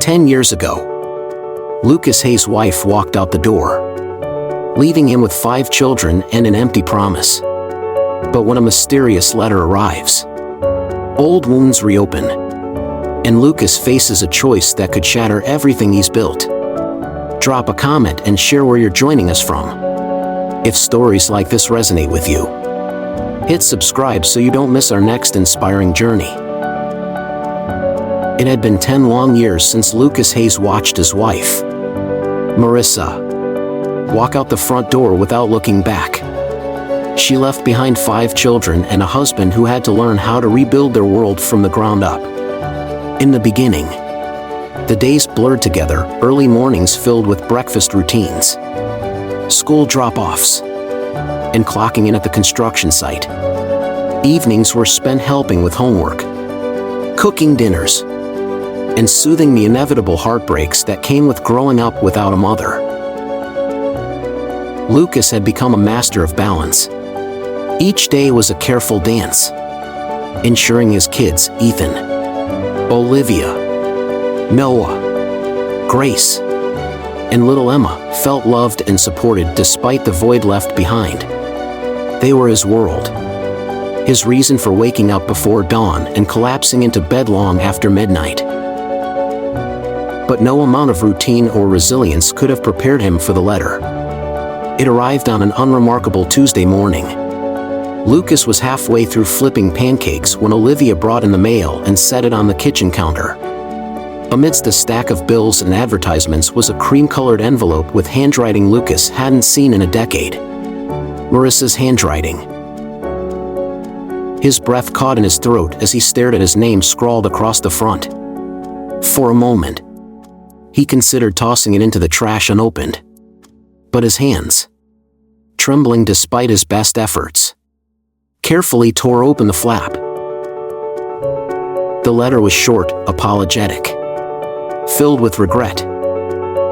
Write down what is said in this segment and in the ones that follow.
10 years ago, Lucas Hayes' wife walked out the door, leaving him with 5 children and an empty promise. But when a mysterious letter arrives, old wounds reopen, and Lucas faces a choice that could shatter everything he's built. Drop a comment and share where you're joining us from. If stories like this resonate with you, hit subscribe so you don't miss our next inspiring journey. It had been 10 long years since Lucas Hayes watched his wife, Marissa, walk out the front door without looking back. She left behind 5 children and a husband who had to learn how to rebuild their world from the ground up. In the beginning, the days blurred together, early mornings filled with breakfast routines, school drop-offs, and clocking in at the construction site. Evenings were spent helping with homework, cooking dinners, and soothing the inevitable heartbreaks that came with growing up without a mother. Lucas had become a master of balance. Each day was a careful dance, ensuring his kids, Ethan, Olivia, Noah, Grace, and little Emma, felt loved and supported despite the void left behind. They were his world, his reason for waking up before dawn and collapsing into bed long after midnight. But no amount of routine or resilience could have prepared him for the letter. It arrived on an unremarkable Tuesday morning. Lucas was halfway through flipping pancakes when Olivia brought in the mail and set it on the kitchen counter. Amidst a stack of bills and advertisements was a cream-colored envelope with handwriting Lucas hadn't seen in a decade. Marissa's handwriting. His breath caught in his throat as he stared at his name scrawled across the front. For a moment, he considered tossing it into the trash unopened. But his hands, trembling despite his best efforts, carefully tore open the flap. The letter was short, apologetic, filled with regret,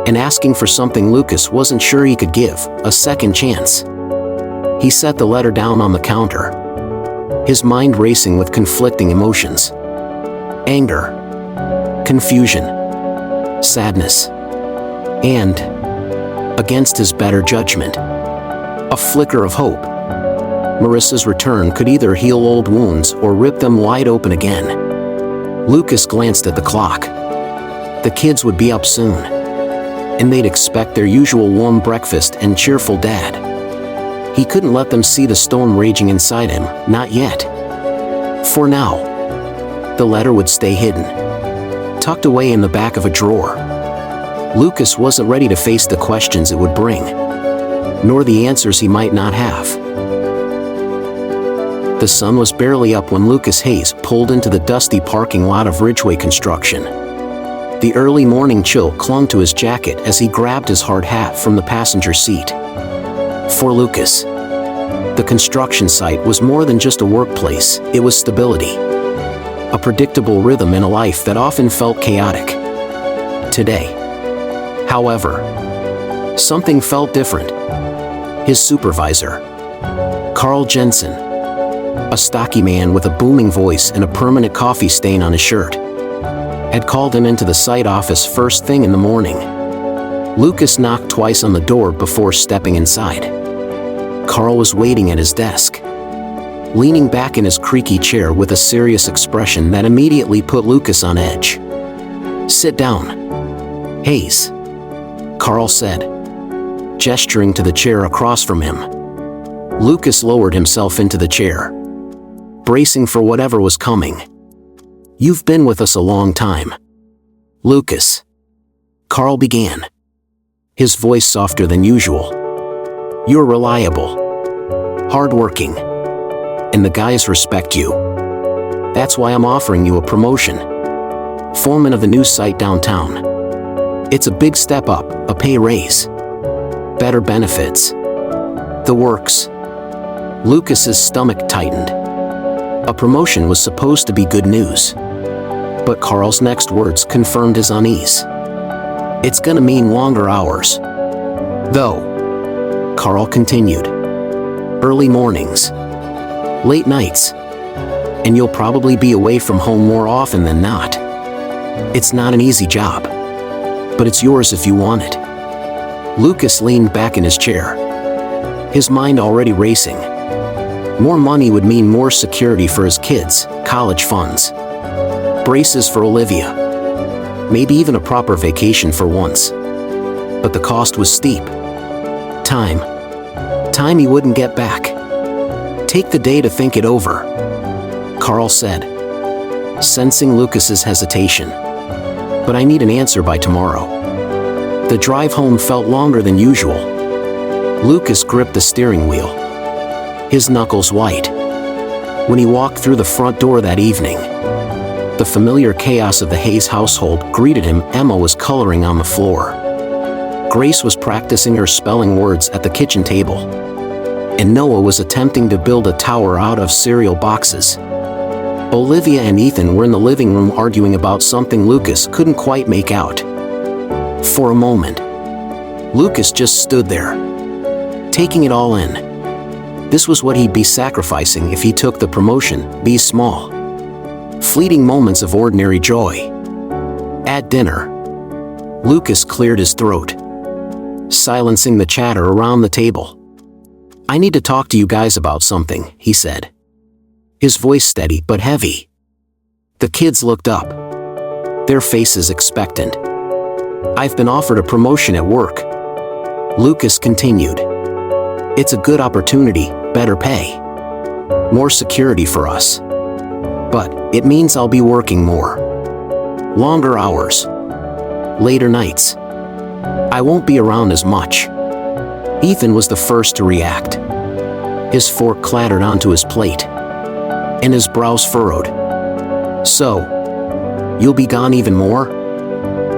and asking for something Lucas wasn't sure he could give, a second chance. He set the letter down on the counter, his mind racing with conflicting emotions. Anger, confusion, sadness, and, against his better judgment, a flicker of hope. Marissa's return could either heal old wounds or rip them wide open again. Lucas glanced at the clock. The kids would be up soon, and they'd expect their usual warm breakfast and cheerful dad. He couldn't let them see the storm raging inside him, not yet. For now, the letter would stay hidden, tucked away in the back of a drawer. Lucas wasn't ready to face the questions it would bring, nor the answers he might not have. The sun was barely up when Lucas Hayes pulled into the dusty parking lot of Ridgeway Construction. The early morning chill clung to his jacket as he grabbed his hard hat from the passenger seat. For Lucas, the construction site was more than just a workplace, it was stability. A predictable rhythm in a life that often felt chaotic. Today, however, something felt different. His supervisor, Carl Jensen, a stocky man with a booming voice and a permanent coffee stain on his shirt, had called him into the site office first thing in the morning. Lucas knocked twice on the door before stepping inside. Carl was waiting at his desk, leaning back in his creaky chair with a serious expression that immediately put Lucas on edge. "Sit down, Hayes," Carl said, gesturing to the chair across from him. Lucas lowered himself into the chair, bracing for whatever was coming. "You've been with us a long time, Lucas," Carl began, his voice softer than usual. "You're reliable, hardworking, and the guys respect you. That's why I'm offering you a promotion. Foreman of the new site downtown. It's a big step up, a pay raise, better benefits, the works." Lucas's stomach tightened. A promotion was supposed to be good news, but Carl's next words confirmed his unease. "It's gonna mean longer hours, though," Carl continued. "Early mornings, late nights, and you'll probably be away from home more often than not." It's not an easy job, but it's yours if you want it. Lucas leaned back in his chair, his mind already racing. More money would mean more security for his kids, college funds, braces for Olivia, maybe even a proper vacation for once. But the cost was steep. Time he wouldn't get back. Take the day to think it over, Carl said, sensing Lucas's hesitation. But I need an answer by tomorrow. The drive home felt longer than usual. Lucas gripped the steering wheel, his knuckles white. When he walked through the front door that evening, the familiar chaos of the Hayes household greeted him. Emma was coloring on the floor. Grace was practicing her spelling words at the kitchen table, and Noah was attempting to build a tower out of cereal boxes. Olivia and Ethan were in the living room arguing about something Lucas couldn't quite make out. For a moment, Lucas just stood there, taking it all in. This was what he'd be sacrificing if he took the promotion. These small, fleeting moments of ordinary joy. At dinner, Lucas cleared his throat, silencing the chatter around the table. I need to talk to you guys about something, he said, his voice steady but heavy. The kids looked up, their faces expectant. I've been offered a promotion at work, Lucas continued. It's a good opportunity, better pay, more security for us. But it means I'll be working more, longer hours, later nights. I won't be around as much. Ethan was the first to react. His fork clattered onto his plate, and his brows furrowed. So, you'll be gone even more?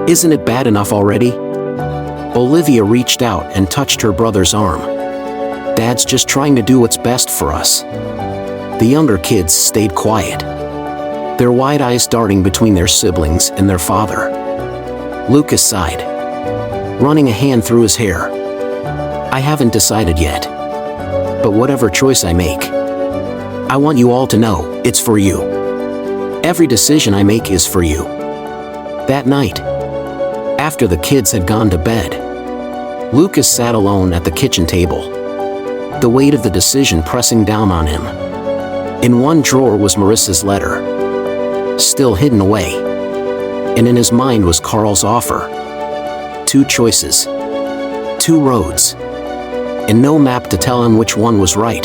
Isn't it bad enough already? Olivia reached out and touched her brother's arm. Dad's just trying to do what's best for us. The younger kids stayed quiet, their wide eyes darting between their siblings and their father. Lucas sighed, running a hand through his hair. I haven't decided yet. But whatever choice I make, I want you all to know, it's for you. Every decision I make is for you. That night, after the kids had gone to bed, Lucas sat alone at the kitchen table, the weight of the decision pressing down on him. In one drawer was Marissa's letter, still hidden away, and in his mind was Carl's offer. 2 choices, 2 roads, and no map to tell him which one was right.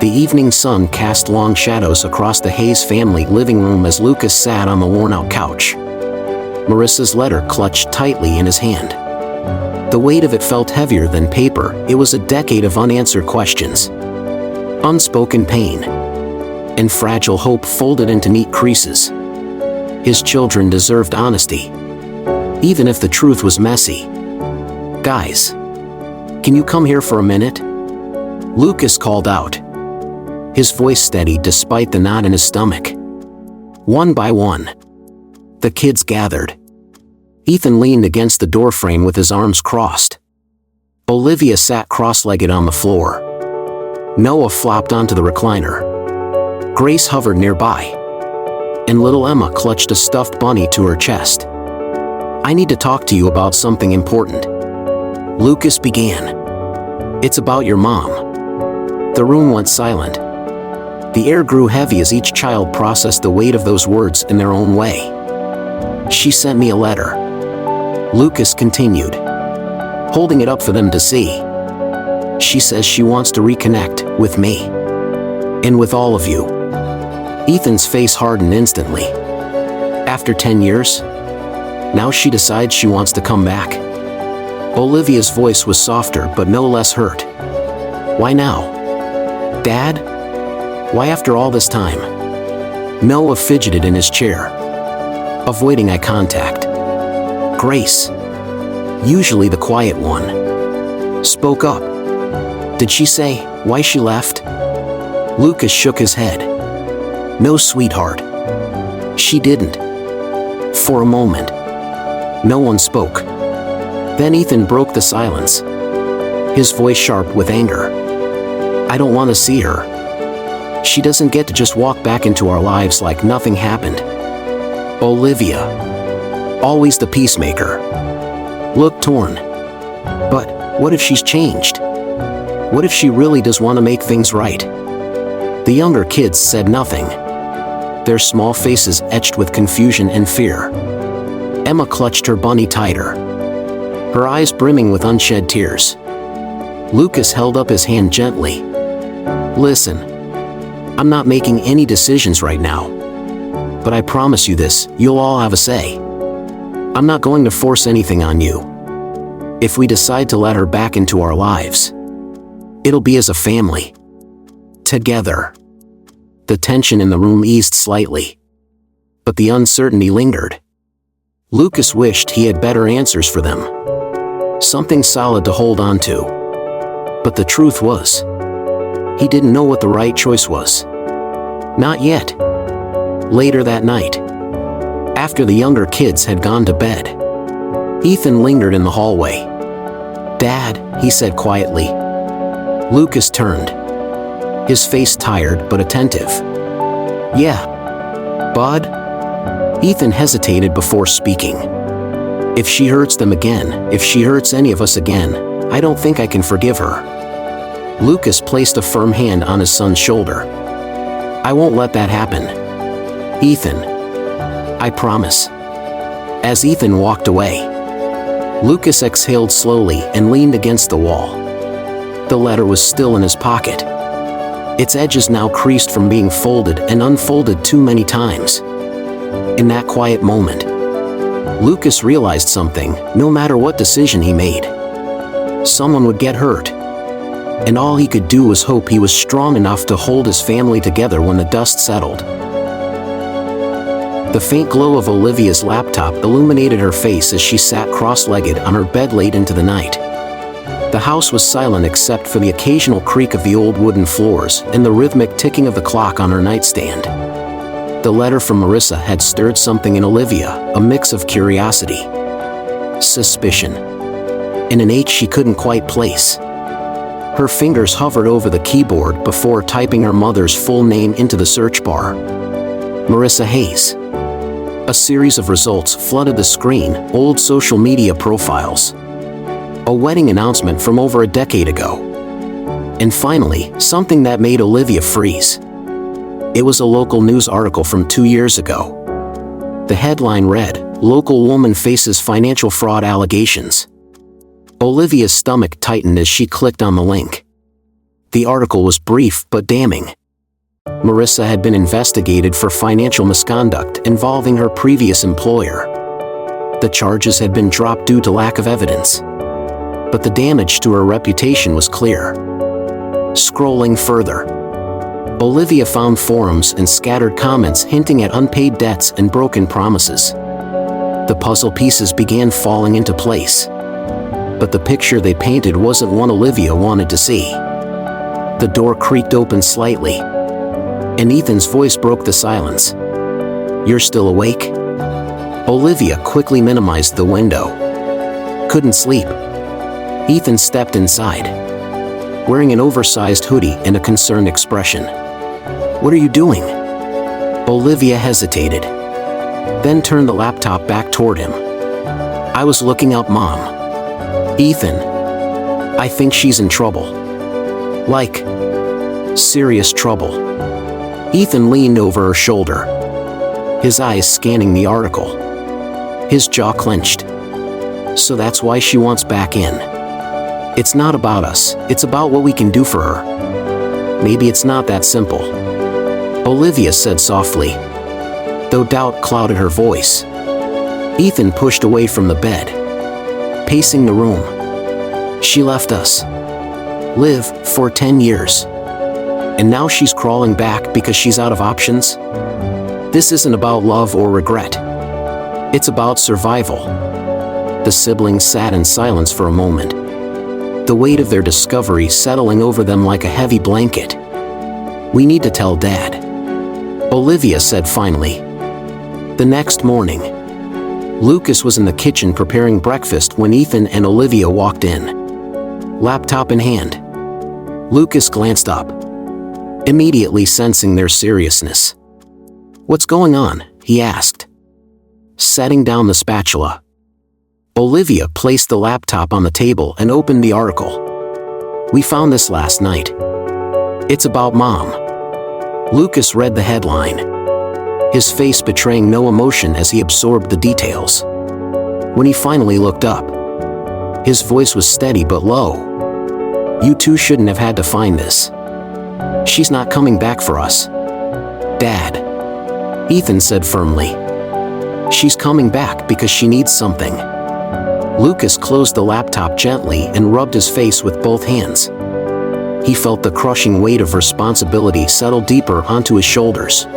The evening sun cast long shadows across the Hayes family living room as Lucas sat on the worn-out couch, Marissa's letter clutched tightly in his hand. The weight of it felt heavier than paper. It was a decade of unanswered questions, unspoken pain, and fragile hope folded into neat creases. His children deserved honesty, even if the truth was messy. Guys, can you come here for a minute? Lucas called out, his voice steady despite the knot in his stomach. One by one, the kids gathered. Ethan leaned against the doorframe with his arms crossed. Olivia sat cross-legged on the floor. Noah flopped onto the recliner. Grace hovered nearby, and little Emma clutched a stuffed bunny to her chest. I need to talk to you about something important, Lucas began. It's about your mom. The room went silent. The air grew heavy as each child processed the weight of those words in their own way. She sent me a letter, Lucas continued, holding it up for them to see. She says she wants to reconnect with me, and with all of you. Ethan's face hardened instantly. After 10 years? Now she decides she wants to come back. Olivia's voice was softer but no less hurt. Why now? Dad? Why after all this time? Noah fidgeted in his chair, avoiding eye contact. Grace, usually the quiet one, spoke up. Did she say why she left? Lucas shook his head. No, sweetheart. She didn't. For a moment, no one spoke. Then Ethan broke the silence, his voice sharp with anger. I don't want to see her. She doesn't get to just walk back into our lives like nothing happened. Olivia. Always the peacemaker. Looked torn. But what if she's changed? What if she really does want to make things right? The younger kids said nothing, their small faces etched with confusion and fear. Emma clutched her bunny tighter, her eyes brimming with unshed tears. Lucas held up his hand gently. Listen, I'm not making any decisions right now. But I promise you this, you'll all have a say. I'm not going to force anything on you. If we decide to let her back into our lives, it'll be as a family. Together. The tension in the room eased slightly. But the uncertainty lingered. Lucas wished he had better answers for them. Something solid to hold on to. But the truth was, he didn't know what the right choice was. Not yet. Later that night, after the younger kids had gone to bed, Ethan lingered in the hallway. "Dad," he said quietly. Lucas turned, his face tired but attentive. "Yeah, Bud?" Ethan hesitated before speaking. "If she hurts them again, if she hurts any of us again, I don't think I can forgive her." Lucas placed a firm hand on his son's shoulder. "I won't let that happen, Ethan. I promise." As Ethan walked away, Lucas exhaled slowly and leaned against the wall. The letter was still in his pocket, its edges now creased from being folded and unfolded too many times. In that quiet moment, Lucas realized something: no matter what decision he made, someone would get hurt. And all he could do was hope he was strong enough to hold his family together when the dust settled. The faint glow of Olivia's laptop illuminated her face as she sat cross-legged on her bed late into the night. The house was silent except for the occasional creak of the old wooden floors and the rhythmic ticking of the clock on her nightstand. The letter from Marissa had stirred something in Olivia, a mix of curiosity, suspicion, and an ache she couldn't quite place. Her fingers hovered over the keyboard before typing her mother's full name into the search bar. Marissa Hayes. A series of results flooded the screen: old social media profiles, a wedding announcement from over a decade ago, and finally, something that made Olivia freeze. It was a local news article from 2 years ago. The headline read, "Local woman faces financial fraud allegations." Olivia's stomach tightened as she clicked on the link. The article was brief but damning. Marissa had been investigated for financial misconduct involving her previous employer. The charges had been dropped due to lack of evidence, but the damage to her reputation was clear. Scrolling further, Olivia found forums and scattered comments hinting at unpaid debts and broken promises. The puzzle pieces began falling into place. But the picture they painted wasn't one Olivia wanted to see. The door creaked open slightly, and Ethan's voice broke the silence. "You're still awake?" Olivia quickly minimized the window. "Couldn't sleep." Ethan stepped inside, wearing an oversized hoodie and a concerned expression. "What are you doing?" Olivia hesitated, then turned the laptop back toward him. "I was looking up Mom." "Ethan, I think she's in trouble. Like, serious trouble." Ethan leaned over her shoulder, his eyes scanning the article. His jaw clenched. "So that's why she wants back in. It's not about us, it's about what we can do for her." "Maybe it's not that simple," Olivia said softly, though doubt clouded her voice. Ethan pushed away from the bed, pacing the room. "She left us. Live for 10 years. And now she's crawling back because she's out of options? This isn't about love or regret. It's about survival." The siblings sat in silence for a moment, the weight of their discovery settling over them like a heavy blanket. "We need to tell Dad," Olivia said finally. The next morning, Lucas was in the kitchen preparing breakfast when Ethan and Olivia walked in, laptop in hand. Lucas glanced up, immediately sensing their seriousness. "What's going on?" he asked. setting down the spatula. Olivia placed the laptop on the table and opened the article. "We found this last night. It's about Mom." Lucas read the headline, his face betraying no emotion as he absorbed the details. When he finally looked up, his voice was steady but low. "You two shouldn't have had to find this. She's not coming back for us, Dad," Ethan said firmly. "She's coming back because she needs something." Lucas closed the laptop gently and rubbed his face with both hands. He felt the crushing weight of responsibility settle deeper onto his shoulders.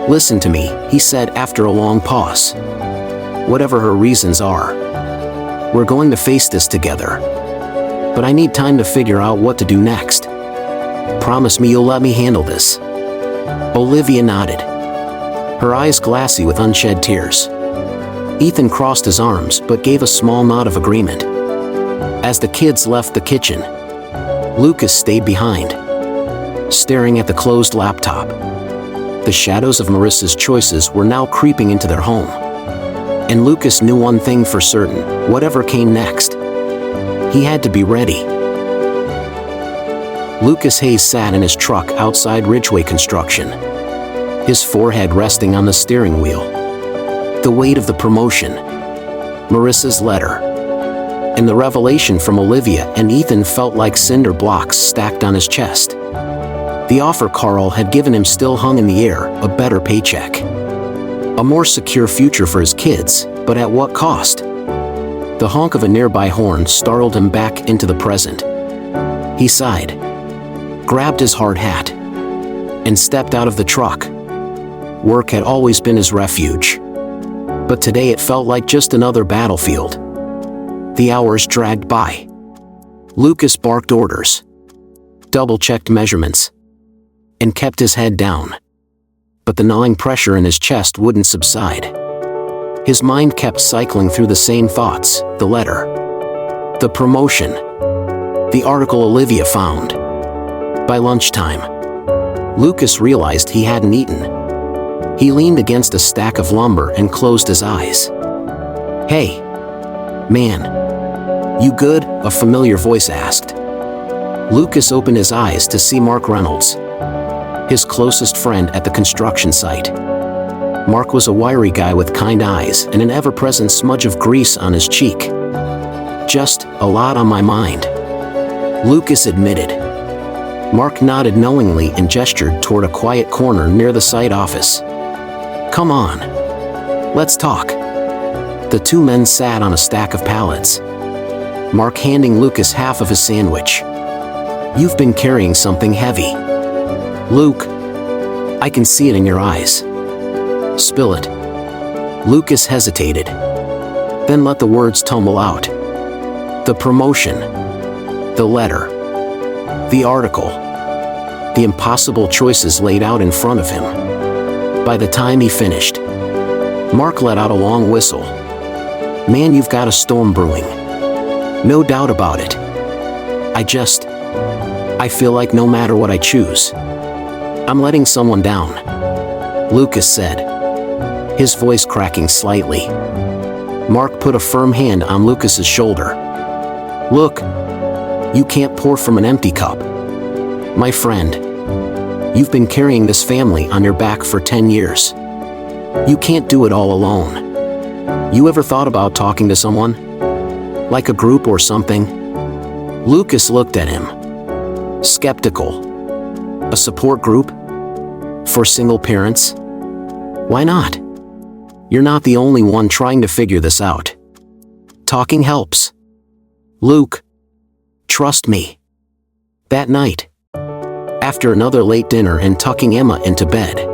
"Listen to me," he said after a long pause. "Whatever her reasons are, we're going to face this together. But I need time to figure out what to do next. Promise me you'll let me handle this." Olivia nodded, her eyes glassy with unshed tears. Ethan crossed his arms but gave a small nod of agreement. As the kids left the kitchen, Lucas stayed behind, staring at the closed laptop. The shadows of Marissa's choices were now creeping into their home. And Lucas knew one thing for certain: whatever came next, he had to be ready. Lucas Hayes sat in his truck outside Ridgeway Construction, his forehead resting on the steering wheel. The weight of the promotion, Marissa's letter, and the revelation from Olivia and Ethan felt like cinder blocks stacked on his chest. The offer Carl had given him still hung in the air: a better paycheck, a more secure future for his kids, but at what cost? The honk of a nearby horn startled him back into the present. He sighed, grabbed his hard hat, and stepped out of the truck. Work had always been his refuge, but today it felt like just another battlefield. The hours dragged by. Lucas barked orders, double-checked measurements, and kept his head down. But the gnawing pressure in his chest wouldn't subside. His mind kept cycling through the same thoughts: the letter, the promotion, the article Olivia found. By lunchtime, Lucas realized he hadn't eaten. He leaned against a stack of lumber and closed his eyes. "Hey, man, you good?" a familiar voice asked. Lucas opened his eyes to see Mark Reynolds, his closest friend at the construction site. Mark was a wiry guy with kind eyes and an ever-present smudge of grease on his cheek. "Just a lot on my mind," Lucas admitted. Mark nodded knowingly and gestured toward a quiet corner near the site office. "Come on, let's talk." The two men sat on a stack of pallets, Mark handing Lucas half of his sandwich. "You've been carrying something heavy, Luke. I can see it in your eyes. Spill it." Lucas hesitated, then let the words tumble out. The promotion, the letter, the article, the impossible choices laid out in front of him. By the time he finished, Mark let out a long whistle. "Man, you've got a storm brewing. No doubt about it. I feel like no matter what I choose, I'm letting someone down," Lucas said, his voice cracking slightly. Mark put a firm hand on Lucas's shoulder. "Look, you can't pour from an empty cup. My friend, you've been carrying this family on your back for 10 years. You can't do it all alone. You ever thought about talking to someone? Like a group or something?" Lucas looked at him, skeptical. "A support group? For single parents? Why not? You're not the only one trying to figure this out. Talking helps. Luke, trust me." That night, after another late dinner and tucking Emma into bed,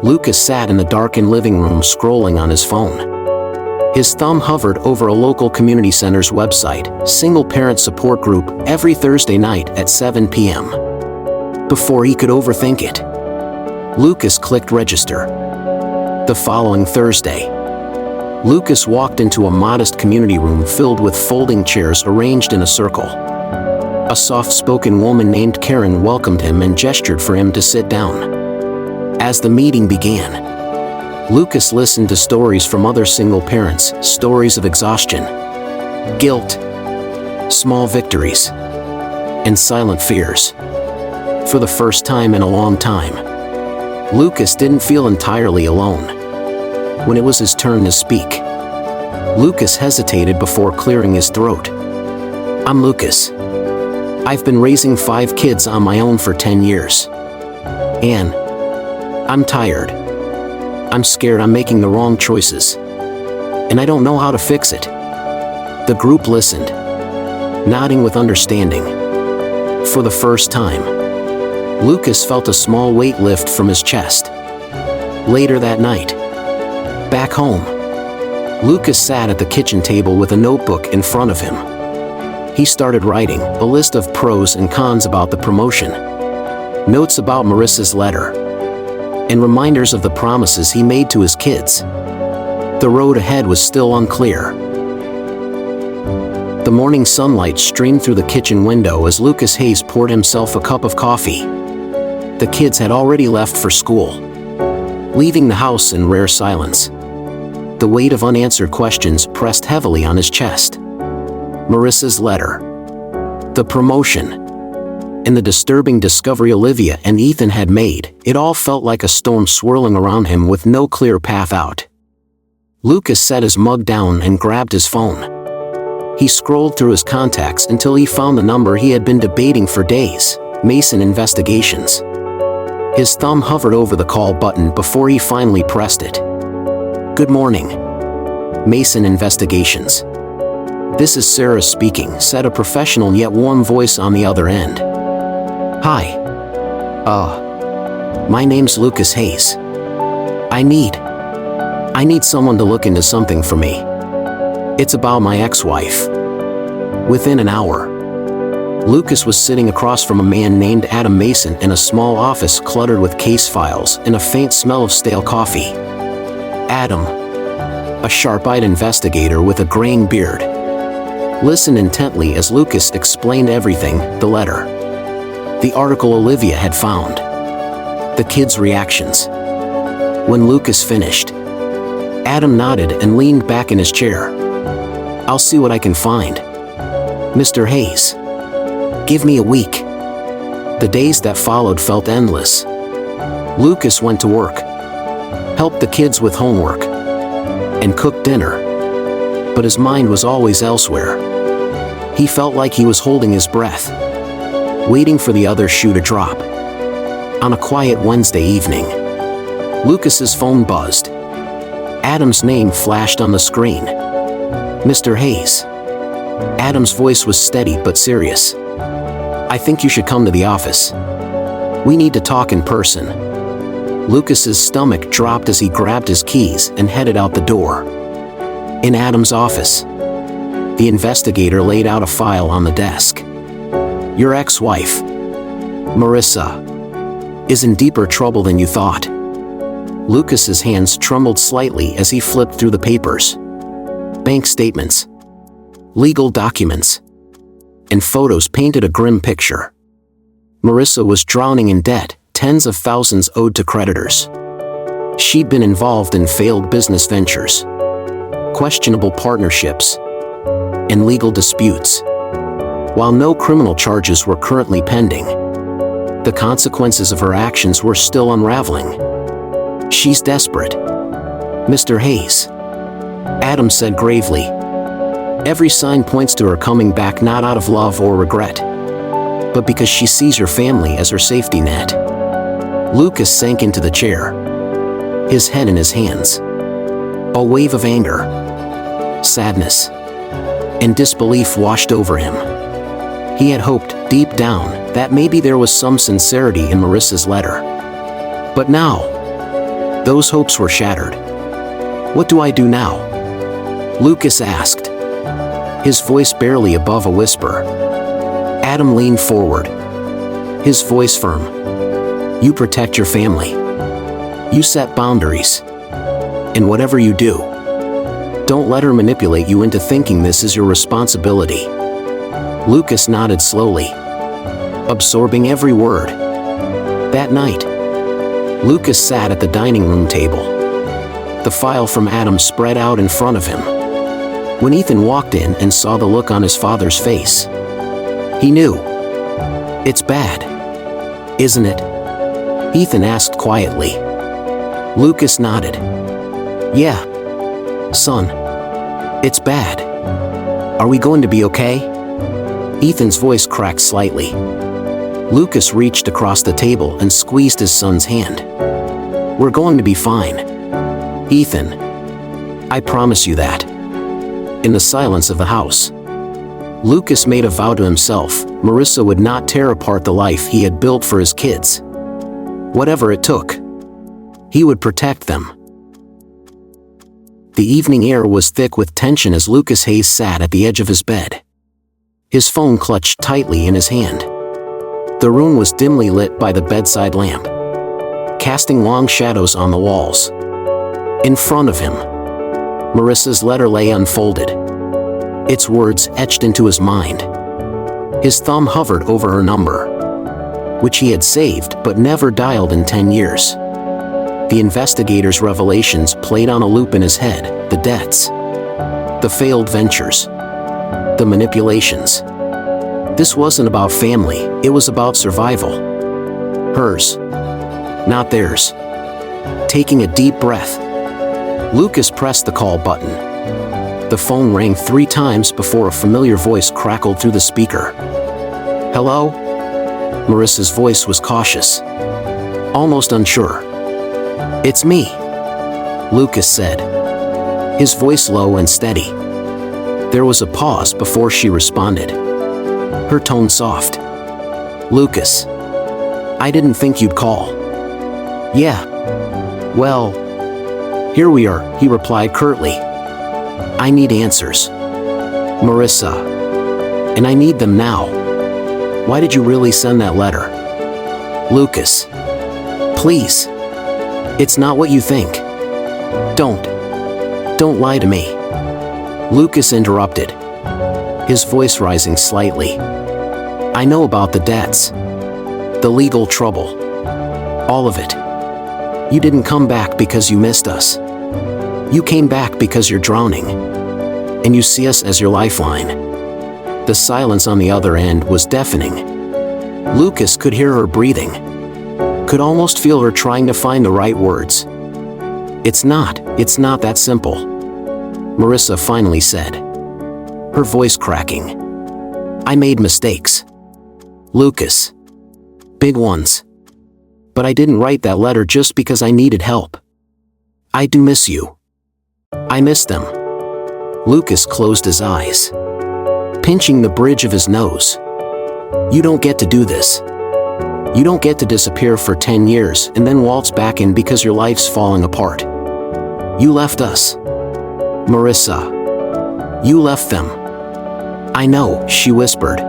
Lucas sat in the darkened living room scrolling on his phone. His thumb hovered over a local community center's website, Single Parent Support Group, every Thursday night at 7 p.m. Before he could overthink it, Lucas clicked register. The following Thursday, Lucas walked into a modest community room filled with folding chairs arranged in a circle. A soft-spoken woman named Karen welcomed him and gestured for him to sit down. As the meeting began, Lucas listened to stories from other single parents, stories of exhaustion, guilt, small victories, and silent fears. For the first time in a long time, Lucas didn't feel entirely alone. When it was his turn to speak, Lucas hesitated before clearing his throat. "I'm Lucas. I've been raising 5 kids on my own for 10 years. And I'm tired. I'm scared I'm making the wrong choices. And I don't know how to fix it." The group listened, nodding with understanding. For the first time, Lucas felt a small weight lift from his chest. Later that night, back home, Lucas sat at the kitchen table with a notebook in front of him. He started writing a list of pros and cons about the promotion, notes about Marissa's letter, and reminders of the promises he made to his kids. The road ahead was still unclear. The morning sunlight streamed through the kitchen window as Lucas Hayes poured himself a cup of coffee. The kids had already left for school, leaving the house in rare silence. The weight of unanswered questions pressed heavily on his chest. Marissa's letter, the promotion, and the disturbing discovery Olivia and Ethan had made, it all felt like a storm swirling around him with no clear path out. Lucas set his mug down and grabbed his phone. He scrolled through his contacts until he found the number he had been debating for days, Mason Investigations. His thumb hovered over the call button before he finally pressed it. "Good morning, Mason Investigations. This is Sarah speaking," said a professional yet warm voice on the other end. "Hi. My name's Lucas Hayes. I need someone to look into something for me. It's about my ex-wife." Within an hour, Lucas was sitting across from a man named Adam Mason in a small office cluttered with case files and a faint smell of stale coffee. Adam, a sharp-eyed investigator with a graying beard, listened intently as Lucas explained everything: the letter, the article Olivia had found, the kids' reactions. When Lucas finished, Adam nodded and leaned back in his chair. "I'll see what I can find, Mr. Hayes. Give me a week." The days that followed felt endless. Lucas went to work, helped the kids with homework, and cooked dinner. But his mind was always elsewhere. He felt like he was holding his breath, waiting for the other shoe to drop. On a quiet Wednesday evening, Lucas's phone buzzed. Adam's name flashed on the screen. "Mr. Hayes." Adam's voice was steady but serious. "I think you should come to the office. We need to talk in person." Lucas's stomach dropped as he grabbed his keys and headed out the door. In Adam's office, the investigator laid out a file on the desk. "Your ex-wife, Marissa, is in deeper trouble than you thought." Lucas's hands trembled slightly as he flipped through the papers. Bank statements, legal documents, and photos painted a grim picture. Marissa was drowning in debt, tens of thousands owed to creditors. She'd been involved in failed business ventures, questionable partnerships, and legal disputes. While no criminal charges were currently pending, the consequences of her actions were still unraveling. "She's desperate, Mr. Hayes," Adam said gravely. "Every sign points to her coming back, not out of love or regret, but because she sees your family as her safety net." Lucas sank into the chair, his head in his hands. A wave of anger, sadness, and disbelief washed over him. He had hoped, deep down, that maybe there was some sincerity in Marissa's letter. But now, those hopes were shattered. "What do I do now?" Lucas asked, his voice barely above a whisper. Adam leaned forward, his voice firm. "You protect your family. You set boundaries. And whatever you do, don't let her manipulate you into thinking this is your responsibility." Lucas nodded slowly, absorbing every word. That night, Lucas sat at the dining room table, the file from Adam spread out in front of him. When Ethan walked in and saw the look on his father's face, he knew. "It's bad, isn't it?" Ethan asked quietly. Lucas nodded. "Yeah, son. It's bad. Are we going to be okay?" Ethan's voice cracked slightly. Lucas reached across the table and squeezed his son's hand. "We're going to be fine, Ethan. I promise you that." In the silence of the house, Lucas made a vow to himself: Marissa would not tear apart the life he had built for his kids. Whatever it took, he would protect them. The evening air was thick with tension as Lucas Hayes sat at the edge of his bed, his phone clutched tightly in his hand. The room was dimly lit by the bedside lamp, casting long shadows on the walls. In front of him, Marissa's letter lay unfolded, its words etched into his mind. His thumb hovered over her number, which he had saved but never dialed in 10 years. The investigator's revelations played on a loop in his head: the debts, the failed ventures, the manipulations. This wasn't about family, it was about survival. Hers, not theirs. Taking a deep breath, Lucas pressed the call button. The phone rang 3 times before a familiar voice crackled through the speaker. "Hello?" Marissa's voice was cautious, almost unsure. "It's me," Lucas said, his voice low and steady. There was a pause before she responded, her tone soft. "Lucas, I didn't think you'd call." "Yeah. Well, here we are," he replied curtly. "I need answers, Marissa. And I need them now. Why did you really send that letter?" "Lucas, please. It's not what you think. Don't lie to me." Lucas interrupted, his voice rising slightly. "I know about the debts, the legal trouble, all of it. You didn't come back because you missed us. You came back because you're drowning, and you see us as your lifeline." The silence on the other end was deafening. Lucas could hear her breathing, could almost feel her trying to find the right words. It's not that simple," Marissa finally said, her voice cracking. "I made mistakes, Lucas. Big ones. But I didn't write that letter just because I needed help. I do miss you. I miss them." Lucas closed his eyes, pinching the bridge of his nose. "You don't get to do this. You don't get to disappear for 10 years and then waltz back in because your life's falling apart. You left us, Marissa. You left them." "I know," she whispered,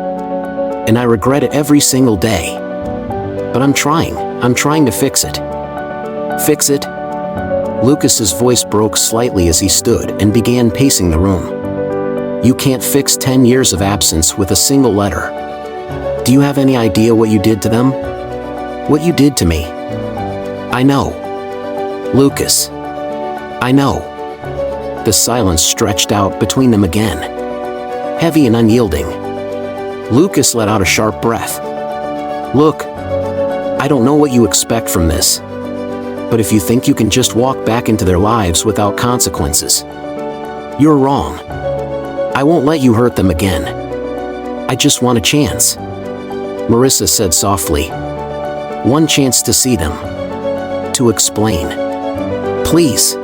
"and I regret it every single day. But I'm trying to fix it." "Fix it?" Lucas's voice broke slightly as he stood and began pacing the room. "You can't fix 10 years of absence with a single letter. Do you have any idea what you did to them? What you did to me?" "I know, Lucas. I know." The silence stretched out between them again, heavy and unyielding. Lucas let out a sharp breath. "Look, I don't know what you expect from this, but if you think you can just walk back into their lives without consequences, you're wrong. I won't let you hurt them again. I just want a chance," Marissa said softly. "One chance to see them, to explain. Please."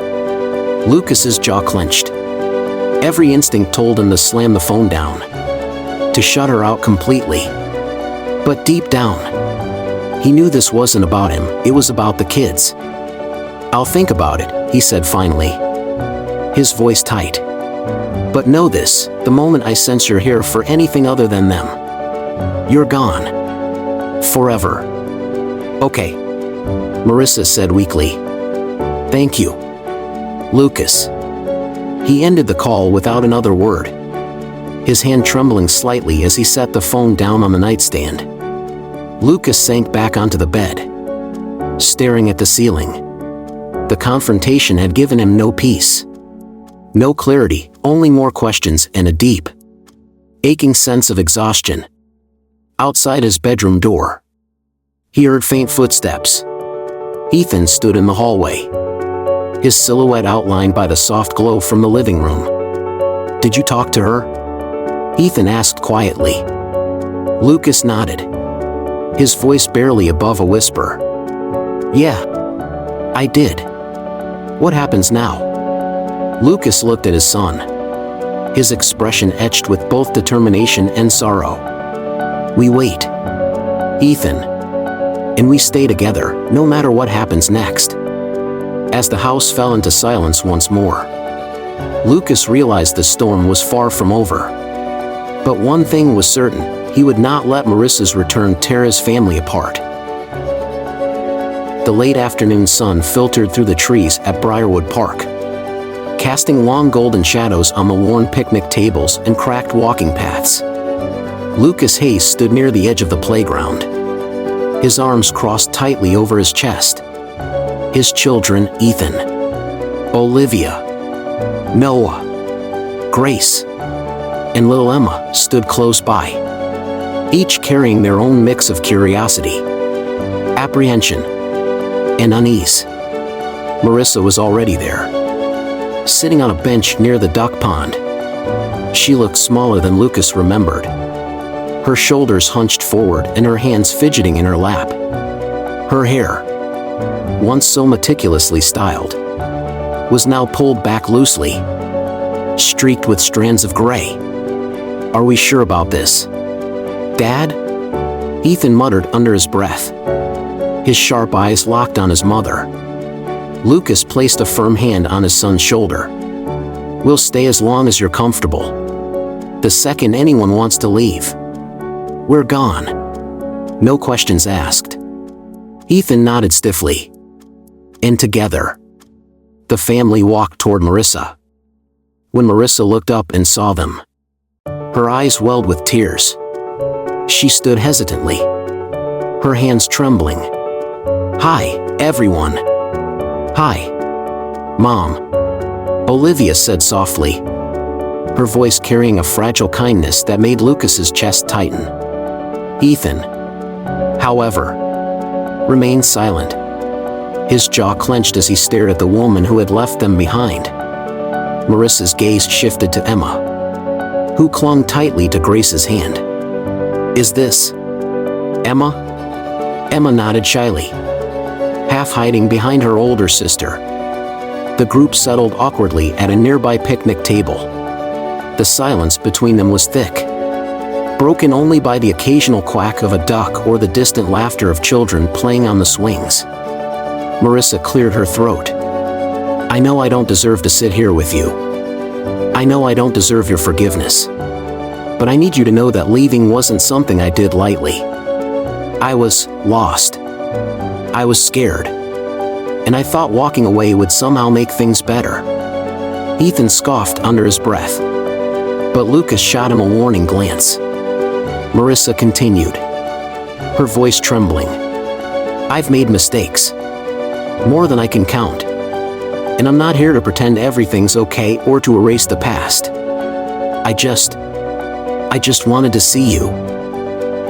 Lucas's jaw clenched. Every instinct told him to slam the phone down, to shut her out completely. But deep down, he knew this wasn't about him, it was about the kids. "I'll think about it," he said finally, his voice tight. "But know this, the moment I sense you're here for anything other than them, you're gone. Forever." "Okay," Marissa said weakly. "Thank you, Lucas." He ended the call without another word, his hand trembling slightly as he set the phone down on the nightstand. Lucas sank back onto the bed, staring at the ceiling. The confrontation had given him no peace. No clarity, only more questions and a deep, aching sense of exhaustion. Outside his bedroom door, he heard faint footsteps. Ethan stood in the hallway, his silhouette outlined by the soft glow from the living room. "Did you talk to her?" Ethan asked quietly. Lucas nodded, his voice barely above a whisper. "Yeah, I did. What happens now?" Lucas looked at his son, his expression etched with both determination and sorrow. "We wait, Ethan. And we stay together, no matter what happens next." As the house fell into silence once more, Lucas realized the storm was far from over. But one thing was certain, he would not let Marissa's return tear his family apart. The late afternoon sun filtered through the trees at Briarwood Park, casting long golden shadows on the worn picnic tables and cracked walking paths. Lucas Hayes stood near the edge of the playground, his arms crossed tightly over his chest. His children, Ethan, Olivia, Noah, Grace, and little Emma, stood close by, each carrying their own mix of curiosity, apprehension, and unease. Marissa was already there, sitting on a bench near the duck pond. She looked smaller than Lucas remembered, her shoulders hunched forward and her hands fidgeting in her lap. Her hair, once so meticulously styled, was now pulled back loosely, streaked with strands of gray. "Are we sure about this, Dad?" Ethan muttered under his breath, his sharp eyes locked on his mother. Lucas placed a firm hand on his son's shoulder. "We'll stay as long as you're comfortable. The second anyone wants to leave, we're gone. No questions asked." Ethan nodded stiffly. And together, the family walked toward Marissa. When Marissa looked up and saw them, her eyes welled with tears. She stood hesitantly, her hands trembling. "Hi, everyone." "Hi, Mom," Olivia said softly, her voice carrying a fragile kindness that made Lucas's chest tighten. Ethan, however, remained silent, his jaw clenched as he stared at the woman who had left them behind. Marissa's gaze shifted to Emma, who clung tightly to Grace's hand. "Is this Emma?" Emma nodded shyly, half hiding behind her older sister. The group settled awkwardly at a nearby picnic table. The silence between them was thick, broken only by the occasional quack of a duck or the distant laughter of children playing on the swings. Marissa cleared her throat. "I know I don't deserve to sit here with you. I know I don't deserve your forgiveness. But I need you to know that leaving wasn't something I did lightly. I was lost. I was scared. And I thought walking away would somehow make things better." Ethan scoffed under his breath, but Lucas shot him a warning glance. Marissa continued, her voice trembling. "I've made mistakes, more than I can count. And I'm not here to pretend everything's okay or to erase the past. I just wanted to see you,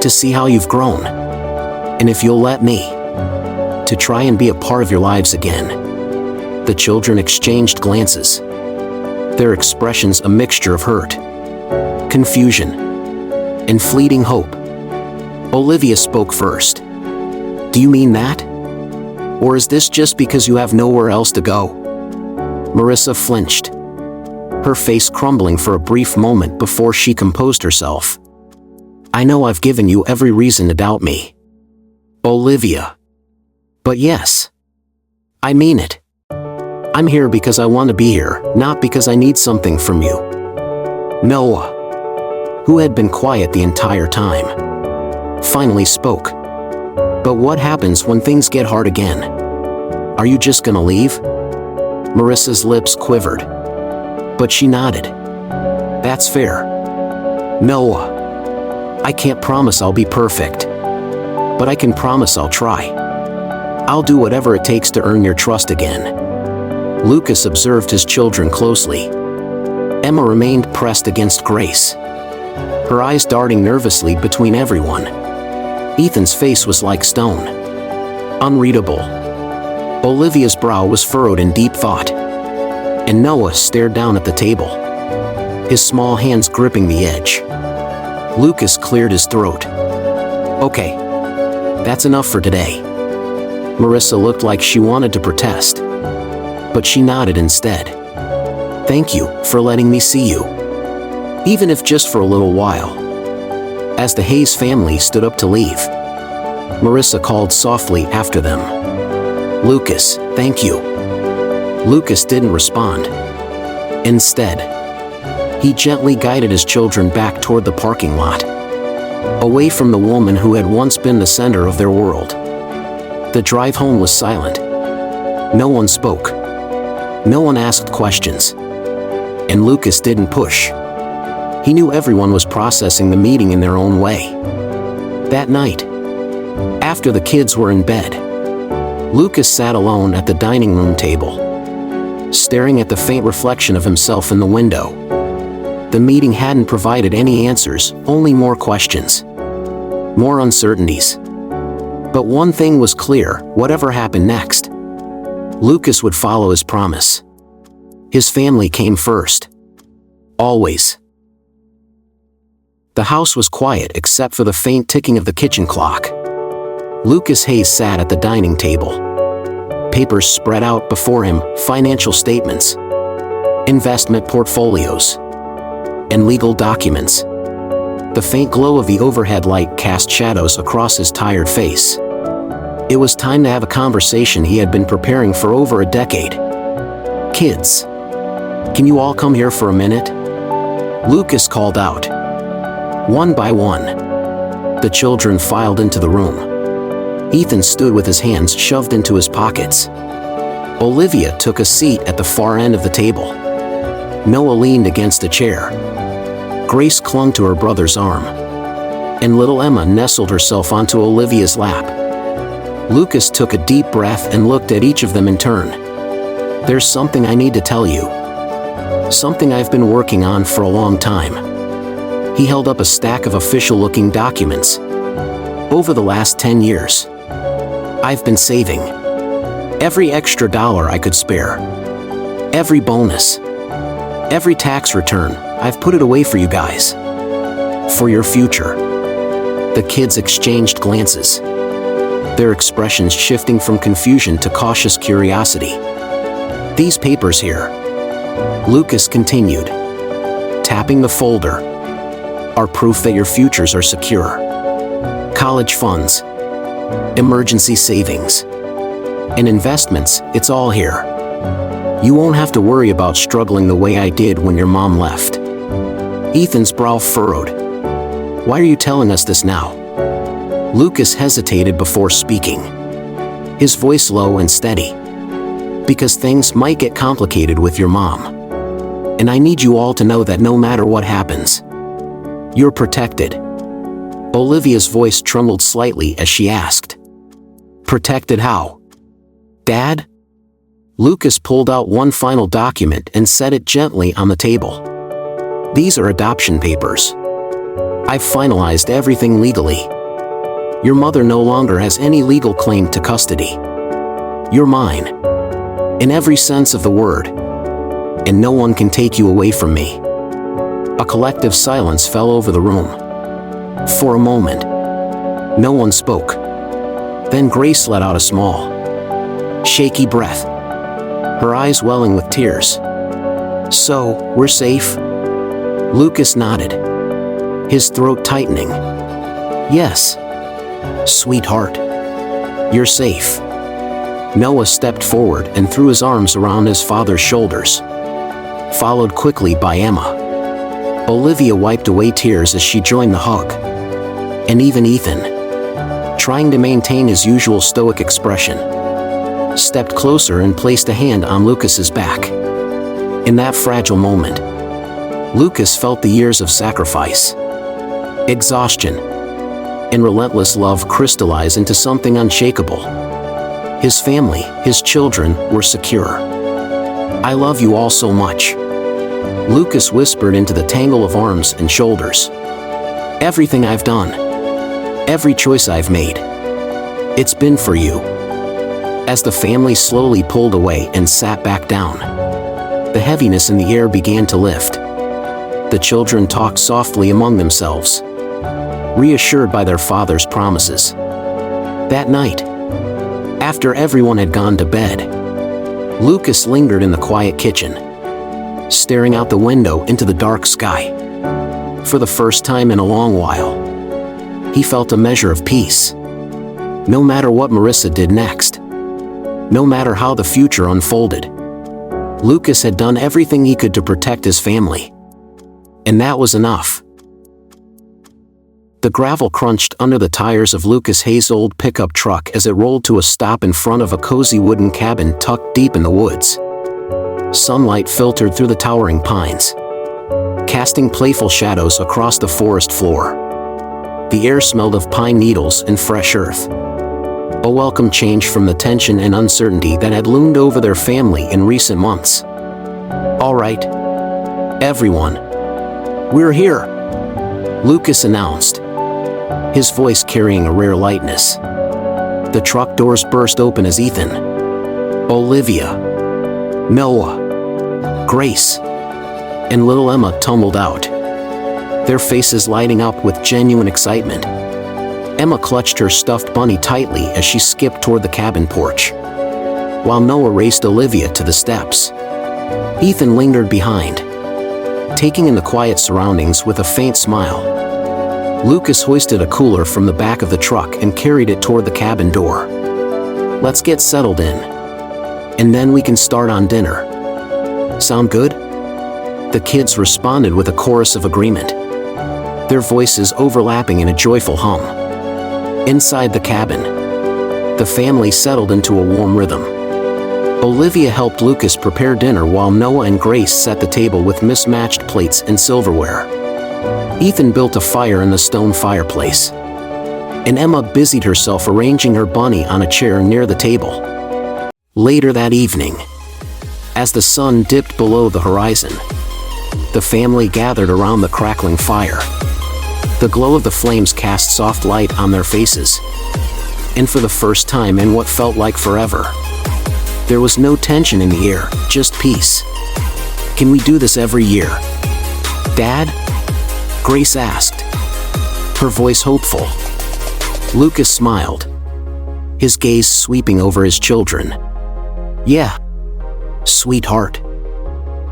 to see how you've grown. And if you'll let me, to try and be a part of your lives again." The children exchanged glances, their expressions a mixture of hurt, confusion, and fleeting hope. Olivia spoke first. "Do you mean that? Or is this just because you have nowhere else to go?" Marissa flinched, her face crumbling for a brief moment before she composed herself. "I know I've given you every reason to doubt me, Olivia. But yes, I mean it. I'm here because I want to be here, not because I need something from you." Noah, who had been quiet the entire time, finally spoke. "But what happens when things get hard again? Are you just gonna leave?" Marissa's lips quivered, but she nodded. "That's fair, Noah. I can't promise I'll be perfect, but I can promise I'll try. I'll do whatever it takes to earn your trust again." Lucas observed his children closely. Emma remained pressed against Grace, her eyes darting nervously between everyone. Ethan's face was like stone, unreadable. Olivia's brow was furrowed in deep thought, and Noah stared down at the table, his small hands gripping the edge. Lucas cleared his throat. "Okay, that's enough for today." Marissa looked like she wanted to protest, but she nodded instead. "Thank you for letting me see you, even if just for a little while." As the Hayes family stood up to leave, Marissa called softly after them, "Lucas, thank you." Lucas didn't respond. Instead, he gently guided his children back toward the parking lot, away from the woman who had once been the center of their world. The drive home was silent. No one spoke. No one asked questions. And Lucas didn't push. He knew everyone was processing the meeting in their own way. That night, after the kids were in bed, Lucas sat alone at the dining room table, staring at the faint reflection of himself in the window. The meeting hadn't provided any answers, only more questions, more uncertainties. But one thing was clear: whatever happened next, Lucas would follow his promise. His family came first. Always. The house was quiet except for the faint ticking of the kitchen clock. Lucas Hayes sat at the dining table. Papers spread out before him, financial statements, investment portfolios, and legal documents. The faint glow of the overhead light cast shadows across his tired face. It was time to have a conversation he had been preparing for over a decade. "Kids, can you all come here for a minute?" Lucas called out. One by one, the children filed into the room. Ethan stood with his hands shoved into his pockets. Olivia took a seat at the far end of the table. Noah leaned against a chair. Grace clung to her brother's arm, and little Emma nestled herself onto Olivia's lap. Lucas took a deep breath and looked at each of them in turn. "There's something I need to tell you. Something I've been working on for a long time." He held up a stack of official-looking documents. "Over the last 10 years, I've been saving. Every extra dollar I could spare. Every bonus. Every tax return, I've put it away for you guys. For your future." The kids exchanged glances, their expressions shifting from confusion to cautious curiosity. "These papers here," Lucas continued, tapping the folder, "are proof that your futures are secure. College funds, emergency savings, and investments, it's all here. You won't have to worry about struggling the way I did when your mom left." Ethan's brow furrowed. "Why are you telling us this now?" Lucas hesitated before speaking, his voice low and steady. "Because things might get complicated with your mom. And I need you all to know that no matter what happens, you're protected." Olivia's voice trembled slightly as she asked, "Protected how, Dad?" Lucas pulled out one final document and set it gently on the table. "These are adoption papers. I've finalized everything legally. Your mother no longer has any legal claim to custody. You're mine, in every sense of the word, and no one can take you away from me." A collective silence fell over the room. For a moment, no one spoke. Then Grace let out a small, shaky breath, her eyes welling with tears. "So, we're safe?" Lucas nodded, his throat tightening. "Yes, sweetheart, you're safe." Noah stepped forward and threw his arms around his father's shoulders, followed quickly by Emma. Olivia wiped away tears as she joined the hug. And even Ethan, trying to maintain his usual stoic expression, stepped closer and placed a hand on Lucas's back. In that fragile moment, Lucas felt the years of sacrifice, exhaustion, and relentless love crystallize into something unshakable. His family, his children, were secure. I love you all so much," Lucas whispered into the tangle of arms and shoulders. "Everything I've done, every choice I've made, it's been for you." As the family slowly pulled away and sat back down, the heaviness in the air began to lift. The children talked softly among themselves, reassured by their father's promises. That night, after everyone had gone to bed, Lucas lingered in the quiet kitchen, staring out the window into the dark sky. For the first time in a long while, he felt a measure of peace. No matter what Marissa did next, no matter how the future unfolded, Lucas had done everything he could to protect his family. And that was enough. The gravel crunched under the tires of Lucas Hayes' old pickup truck as it rolled to a stop in front of a cozy wooden cabin tucked deep in the woods. Sunlight filtered through the towering pines, casting playful shadows across the forest floor. The air smelled of pine needles and fresh earth, a welcome change from the tension and uncertainty that had loomed over their family in recent months. "All right, everyone, we're here," Lucas announced, his voice carrying a rare lightness. The truck doors burst open as Ethan, Olivia, Noah, Grace, and little Emma tumbled out, their faces lighting up with genuine excitement. Emma clutched her stuffed bunny tightly as she skipped toward the cabin porch, while Noah raced Olivia to the steps. Ethan lingered behind, taking in the quiet surroundings with a faint smile. Lucas hoisted a cooler from the back of the truck and carried it toward the cabin door. "Let's get settled in, and then we can start on dinner. Sound good?" The kids responded with a chorus of agreement, their voices overlapping in a joyful hum. Inside the cabin, the family settled into a warm rhythm. Olivia helped Lucas prepare dinner while Noah and Grace set the table with mismatched plates and silverware. Ethan built a fire in the stone fireplace, and Emma busied herself arranging her bunny on a chair near the table. Later that evening, as the sun dipped below the horizon, the family gathered around the crackling fire. The glow of the flames cast soft light on their faces, and for the first time in what felt like forever, there was no tension in the air, just peace. "Can we do this every year, Dad?" Grace asked, her voice hopeful. Lucas smiled, his gaze sweeping over his children. "Yeah, sweetheart.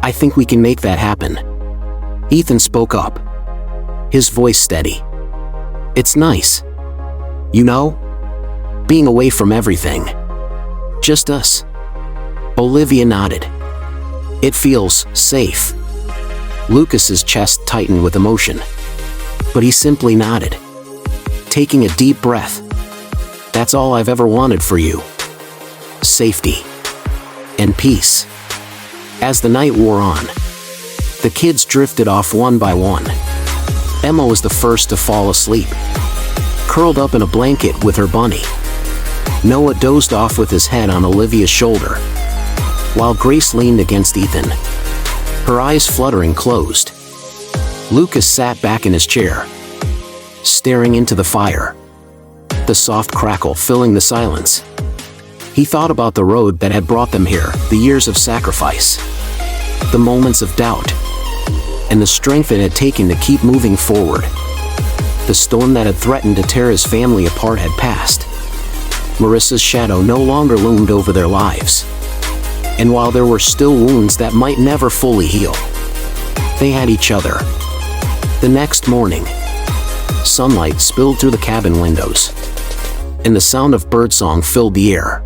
I think we can make that happen." Ethan spoke up, his voice steady. "It's nice, you know, being away from everything. Just us." Olivia nodded. "It feels safe." Lucas's chest tightened with emotion, but he simply nodded, taking a deep breath. "That's all I've ever wanted for you. Safety and peace." As the night wore on, the kids drifted off one by one. Emma was the first to fall asleep, curled up in a blanket with her bunny. Noah dozed off with his head on Olivia's shoulder, while Grace leaned against Ethan, her eyes fluttering closed. Lucas sat back in his chair, staring into the fire, the soft crackle filling the silence. He thought about the road that had brought them here, the years of sacrifice, the moments of doubt, and the strength it had taken to keep moving forward. The storm that had threatened to tear his family apart had passed. Marissa's shadow no longer loomed over their lives. And while there were still wounds that might never fully heal, they had each other. The next morning, sunlight spilled through the cabin windows, and the sound of birdsong filled the air.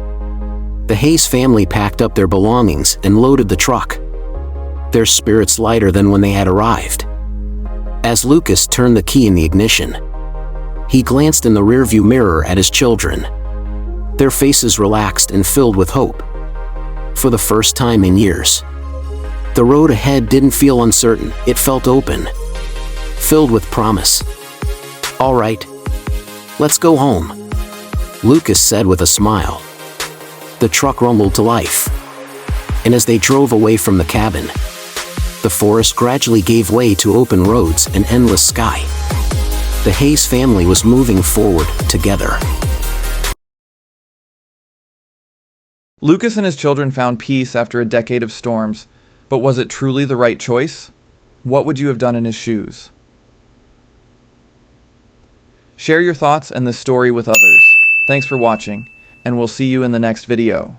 The Hayes family packed up their belongings and loaded the truck, their spirits lighter than when they had arrived. As Lucas turned the key in the ignition, he glanced in the rearview mirror at his children, their faces relaxed and filled with hope. For the first time in years, the road ahead didn't feel uncertain, it felt open, filled with promise. "All right, let's go home," Lucas said with a smile. The truck rumbled to life, and as they drove away from the cabin, the forest gradually gave way to open roads and endless sky. The Hayes family was moving forward together. Lucas and his children found peace after a decade of storms, but was it truly the right choice? What would you have done in his shoes? Share your thoughts and this story with others. Thanks for watching, and we'll see you in the next video.